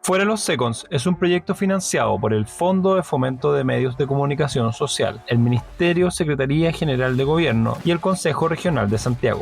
Fuera los Seconds es un proyecto financiado por el Fondo de Fomento de Medios de Comunicación Social, el Ministerio Secretaría General de Gobierno y el Consejo Regional de Santiago.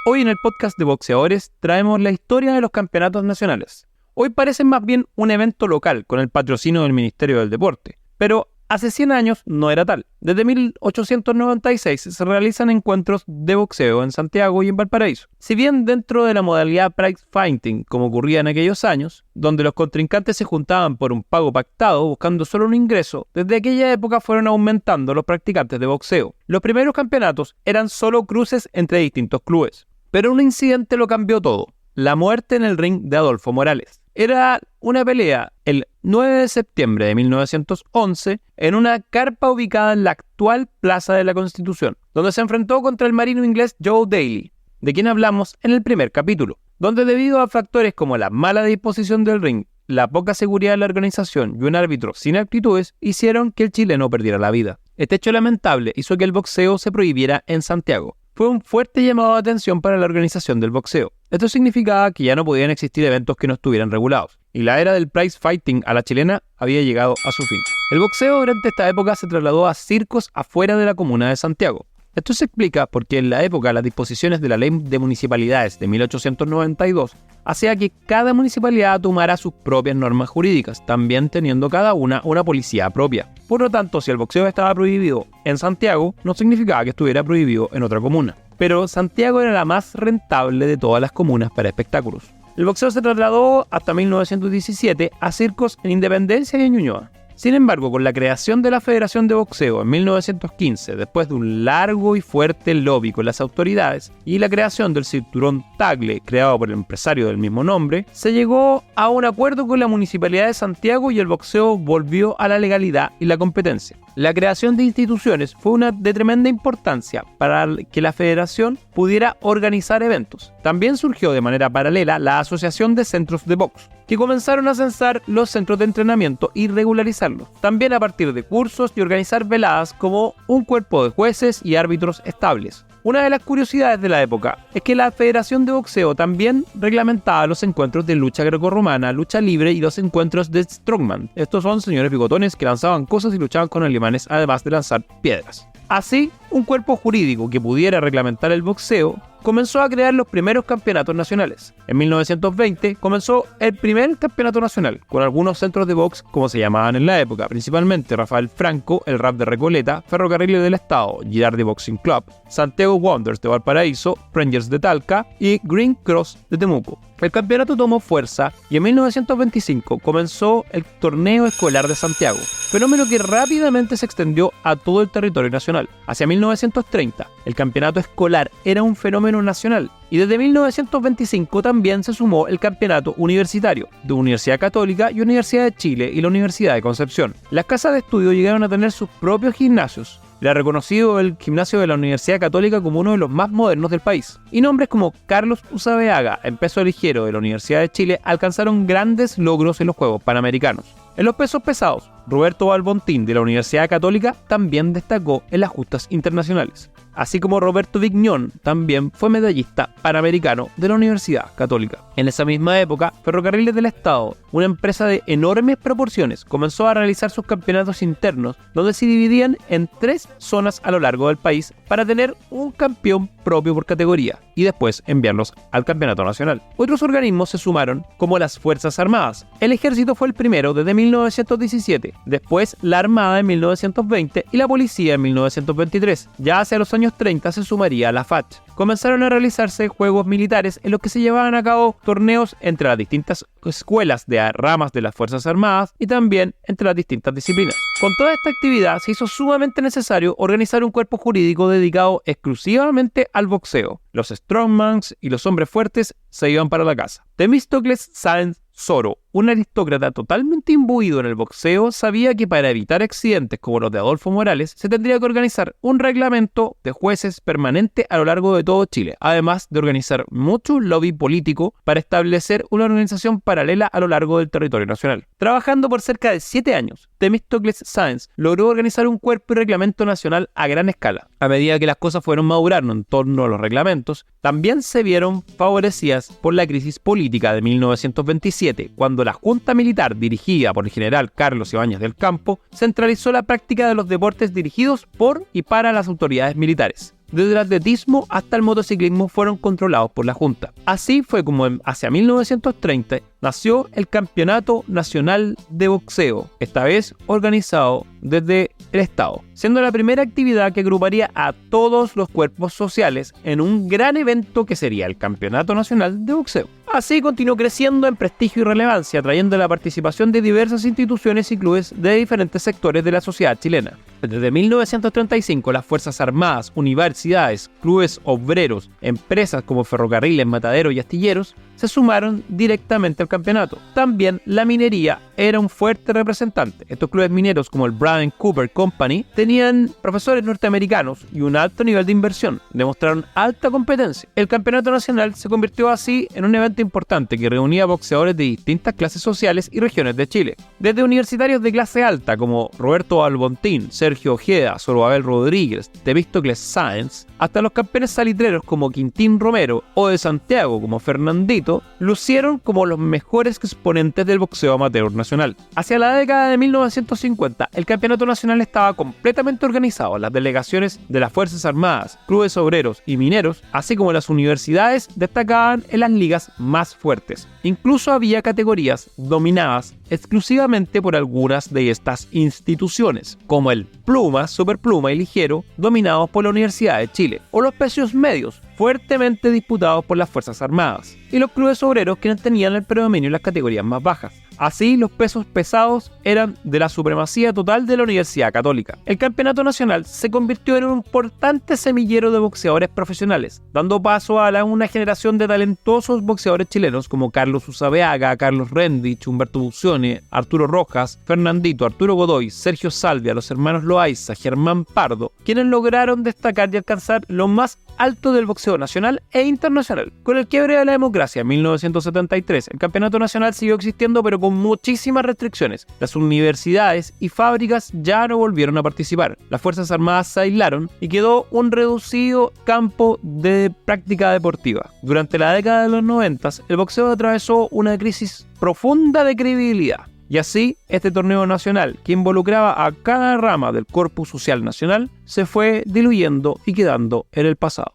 Hoy en el podcast de boxeadores traemos la historia de los campeonatos nacionales. Hoy parecen más bien un evento local con el patrocinio del Ministerio del Deporte, pero hace 100 años no era tal. Desde 1896 se realizan encuentros de boxeo en Santiago y en Valparaíso. Si bien dentro de la modalidad prize fighting, como ocurría en aquellos años, donde los contrincantes se juntaban por un pago pactado buscando solo un ingreso, desde aquella época fueron aumentando los practicantes de boxeo. Los primeros campeonatos eran solo cruces entre distintos clubes, pero un incidente lo cambió todo: la muerte en el ring de Adolfo Morales. Era una pelea el 9 de septiembre de 1911 en una carpa ubicada en la actual Plaza de la Constitución, donde se enfrentó contra el marino inglés Joe Daly, de quien hablamos en el primer capítulo, donde debido a factores como la mala disposición del ring, la poca seguridad de la organización y un árbitro sin aptitudes hicieron que el chileno perdiera la vida. Este hecho lamentable hizo que el boxeo se prohibiera en Santiago. Fue un fuerte llamado de atención para la organización del boxeo. Esto significaba que ya no podían existir eventos que no estuvieran regulados, y la era del prize fighting a la chilena había llegado a su fin. El boxeo durante esta época se trasladó a circos afuera de la comuna de Santiago. Esto se explica porque en la época las disposiciones de la Ley de Municipalidades de 1892 hacía que cada municipalidad tomara sus propias normas jurídicas, también teniendo cada una policía propia. Por lo tanto, si el boxeo estaba prohibido en Santiago, no significaba que estuviera prohibido en otra comuna. Pero Santiago era la más rentable de todas las comunas para espectáculos. El boxeo se trasladó hasta 1917 a circos en Independencia y en Ñuñoa. Sin embargo, con la creación de la Federación de Boxeo en 1915, después de un largo y fuerte lobby con las autoridades, y la creación del cinturón Tagle, creado por el empresario del mismo nombre, se llegó a un acuerdo con la Municipalidad de Santiago y el boxeo volvió a la legalidad y la competencia. La creación de instituciones fue una de tremenda importancia para que la federación pudiera organizar eventos. También surgió de manera paralela la Asociación de Centros de Box, que comenzaron a censar los centros de entrenamiento y regularizarlos, también a partir de cursos y organizar veladas como un cuerpo de jueces y árbitros estables. Una de las curiosidades de la época es que la Federación de Boxeo también reglamentaba los encuentros de lucha grecorromana, lucha libre y los encuentros de strongman. Estos son señores bigotones que lanzaban cosas y luchaban con alemanes, además de lanzar piedras. Así, un cuerpo jurídico que pudiera reglamentar el boxeo comenzó a crear los primeros campeonatos nacionales. En 1920 comenzó el primer campeonato nacional, con algunos centros de box como se llamaban en la época, principalmente Rafael Franco, el RAP de Recoleta, Ferrocarriles del Estado, Girardi Boxing Club, Santiago Wanderers de Valparaíso, Rangers de Talca y Green Cross de Temuco. El campeonato tomó fuerza y en 1925 comenzó el Torneo Escolar de Santiago, fenómeno que rápidamente se extendió a todo el territorio nacional. Hacia 1930, el campeonato escolar era un fenómeno nacional y desde 1925 también se sumó el campeonato universitario de Universidad Católica y Universidad de Chile y la Universidad de Concepción. Las casas de estudio llegaron a tener sus propios gimnasios. Le ha reconocido el gimnasio de la Universidad Católica como uno de los más modernos del país. Y nombres como Carlos Usabeaga, en peso ligero de la Universidad de Chile, alcanzaron grandes logros en los Juegos Panamericanos. En los pesos pesados, Roberto Balbontín de la Universidad Católica también destacó en las justas internacionales. Así como Roberto Vigñón también fue medallista panamericano de la Universidad Católica. En esa misma época, Ferrocarriles del Estado, una empresa de enormes proporciones, comenzó a realizar sus campeonatos internos, donde se dividían en 3 zonas a lo largo del país para tener un campeón propio por categoría y después enviarlos al campeonato nacional. Otros organismos se sumaron, como las Fuerzas Armadas. El Ejército fue el primero desde 1917, después la Armada en 1920 y la Policía en 1923. Ya hacia los años 30 se sumaría la FACH. Comenzaron a realizarse juegos militares en los que se llevaban a cabo torneos entre las distintas escuelas de ramas de las Fuerzas Armadas y también entre las distintas disciplinas. Con toda esta actividad se hizo sumamente necesario organizar un cuerpo jurídico dedicado exclusivamente al boxeo. Los strongmans y los hombres fuertes se iban para la casa. Temístocles Sáenz Soro, un aristócrata totalmente imbuido en el boxeo sabía que para evitar accidentes como los de Adolfo Morales, se tendría que organizar un reglamento de jueces permanente a lo largo de todo Chile, además de organizar mucho lobby político para establecer una organización paralela a lo largo del territorio nacional. Trabajando por cerca de 7 años, Temístocles Sáenz logró organizar un cuerpo y reglamento nacional a gran escala. A medida que las cosas fueron madurando en torno a los reglamentos, también se vieron favorecidas por la crisis política de 1927, cuando la Junta Militar dirigida por el general Carlos Ibáñez del Campo centralizó la práctica de los deportes dirigidos por y para las autoridades militares. Desde el atletismo hasta el motociclismo fueron controlados por la Junta. Así fue como hacia 1930 nació el Campeonato Nacional de Boxeo, esta vez organizado desde el Estado, siendo la primera actividad que agruparía a todos los cuerpos sociales en un gran evento que sería el Campeonato Nacional de Boxeo. Así continuó creciendo en prestigio y relevancia, trayendo la participación de diversas instituciones y clubes de diferentes sectores de la sociedad chilena. Desde 1935, las Fuerzas Armadas, universidades, clubes obreros, empresas como ferrocarriles, mataderos y astilleros se sumaron directamente al campeonato. También la minería era un fuerte representante. Estos clubes mineros como el Braden Cooper Company tenían profesores norteamericanos y un alto nivel de inversión. Demostraron alta competencia. El campeonato nacional se convirtió así en un evento importante que reunía boxeadores de distintas clases sociales y regiones de Chile. Desde universitarios de clase alta como Roberto Albontín, Sergio Ojeda, Zorobabel Rodríguez, Temístocles Sáenz, hasta los campeones salitreros como Quintín Romero o de Santiago como Fernandito, lucieron como los mejores exponentes del boxeo amateur nacional. Hacia la década de 1950, el campeonato nacional estaba completamente organizado. Las delegaciones de las Fuerzas Armadas, clubes obreros y mineros, así como las universidades, destacaban en las ligas más fuertes. Incluso había categorías dominadas exclusivamente por algunas de estas instituciones, como el pluma, superpluma y ligero, dominados por la Universidad de Chile, o los pesos medios, fuertemente disputados por las Fuerzas Armadas, y los clubes obreros, quienes tenían el predominio en las categorías más bajas. Así, los pesos pesados eran de la supremacía total de la Universidad Católica. El campeonato nacional se convirtió en un importante semillero de boxeadores profesionales, dando paso a una generación de talentosos boxeadores chilenos como Carlos Usabeaga, Carlos Rendich, Humberto Bucione, Arturo Rojas, Fernandito, Arturo Godoy, Sergio Salvia, los hermanos Loaiza, Germán Pardo, quienes lograron destacar y alcanzar lo más alto del boxeo nacional e internacional. Con el quiebre de la democracia en 1973, el campeonato nacional siguió existiendo, pero con muchísimas restricciones. Las universidades y fábricas ya no volvieron a participar. Las Fuerzas Armadas se aislaron y quedó un reducido campo de práctica deportiva. Durante la década de los 90, el boxeo atravesó una crisis profunda de credibilidad. Y así, este torneo nacional, que involucraba a cada rama del corpus social nacional, se fue diluyendo y quedando en el pasado.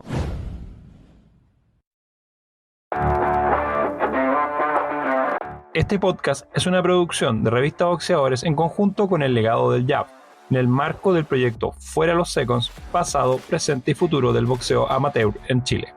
Este podcast es una producción de Revista Boxeadores en conjunto con El Legado del Jab, en el marco del proyecto Fuera los Seconds, pasado, presente y futuro del boxeo amateur en Chile.